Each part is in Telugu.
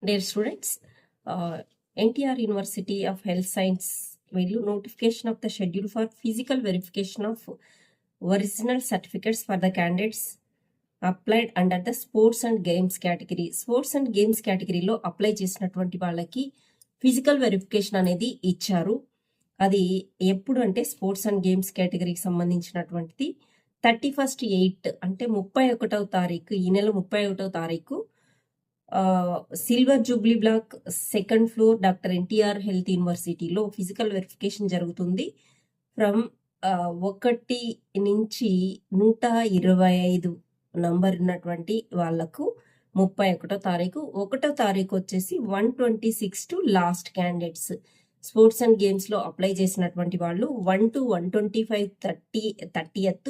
Dear students, NTR University of Health Science will notification of the schedule for physical verification of original certificates for the candidates applied under the sports and games category. Sports and games category లో అప్లై చేసినటువంటి వాళ్ళకి ఫిజికల్ వెరిఫికేషన్ అనేది ఇచ్చారు. అది ఎప్పుడు అంటే స్పోర్ట్స్ అండ్ గేమ్స్ కేటగిరీకి సంబంధించినటువంటిది 31/8 అంటే 31వ తారీఖు, ఈ నెల 31వ తారీఖు silver jubilee block second floor doctor NTR health యూనివర్సిటీలో ఫిజికల్ వెరిఫికేషన్ జరుగుతుంది. ఫ్రమ్ 1 నుంచి 125 నంబర్ ఉన్నటువంటి వాళ్లకు 31వ తారీఖు. 1వ తారీఖు వచ్చేసి 126 to last candidates sports and games లో అప్లై చేసినటువంటి వాళ్ళు 1 to 125 30th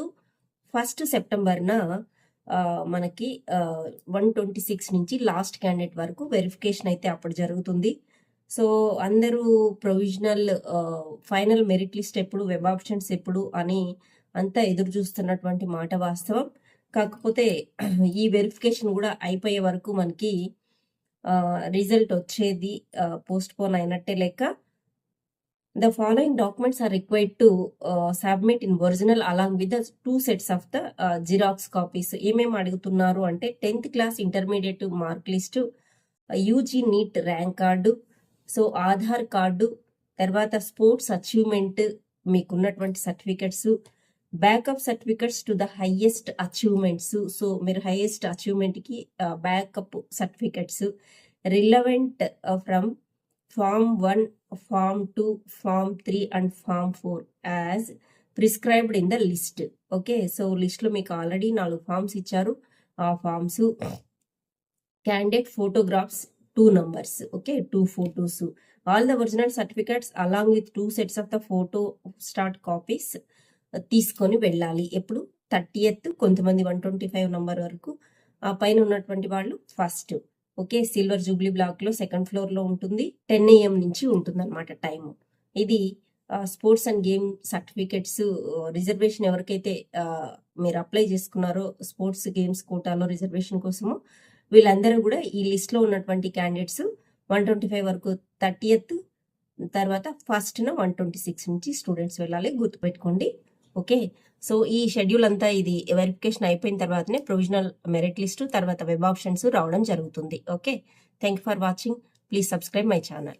1st సెప్టెంబర్న మనకి 126 నుంచి లాస్ట్ క్యాండిడేట్ వరకు వెరిఫికేషన్ అయితే అప్పుడు జరుగుతుంది. సో అందరూ ప్రొవిజనల్ ఫైనల్ మెరిట్ లిస్ట్ ఎప్పుడు, వెబ్ ఆప్షన్స్ ఎప్పుడు అని అంతా ఎదురు చూస్తున్నటువంటి మాట వాస్తవం. కాకపోతే ఈ వెరిఫికేషన్ కూడా అయిపోయే వరకు మనకి రిజల్ట్ వచ్చేది పోస్ట్ పోన్ అయినట్టే లెక్క. The following documents are required to submit in original along with the 2 sets of the Xerox copies. ఏమేమి అడుగుతున్నారు అంటే 10th class intermediate mark list, UG NEET rank card, so Aadhaar card, తర్వాత స్పోర్ట్స్ అచీవ్మెంట్ మీకున్నటువంటి certificates, backup certificates to the highest achievements, so మీరు హైయెస్ట్ అచీవ్మెంట్కి backup certificates, relevant from Form 1, Form 2, Form 3 and Form 4 as prescribed in the list. Okay, so లిస్ట్లో మీకు ఆల్రెడీ 4 ఫార్మ్స్ ఇచ్చారు. ఆ forms candidate photographs 2 numbers, okay 2 photos, all the original certificates along with 2 sets of the photostat copies తీసుకొని వెళ్ళాలి. ఎప్పుడు 30th, కొంతమంది 125 నంబర్ వరకు, ఆ పైన ఉన్నటువంటి వాళ్ళు first. Okay, silver jubilee block లో సెకండ్ ఫ్లోర్ లో ఉంటుంది. 10 AM నుంచి ఉంటుంది అనమాట టైము. ఇది sports and game certificates reservation ఎవరికైతే మీరు అప్లై చేసుకున్నారో స్పోర్ట్స్ గేమ్స్ కోటాలో రిజర్వేషన్ కోసము, వీళ్ళందరూ కూడా ఈ లిస్ట్ లో ఉన్నటువంటి క్యాండిడేట్స్ 125 వరకు 30th, తర్వాత ఫస్ట్న 126 నుంచి స్టూడెంట్స్ వెళ్ళాలి, గుర్తుపెట్టుకోండి. ఓకే, సో ఈ షెడ్యూల్ అంతా ఇది వెరిఫికేషన్ అయిపోయిన తర్వాతనే ప్రొవిజనల్ మెరిట్ లిస్టు, తర్వాత వెబ్ ఆప్షన్స్ రావడం జరుగుతుంది. Okay, thank you for watching. Please subscribe my channel.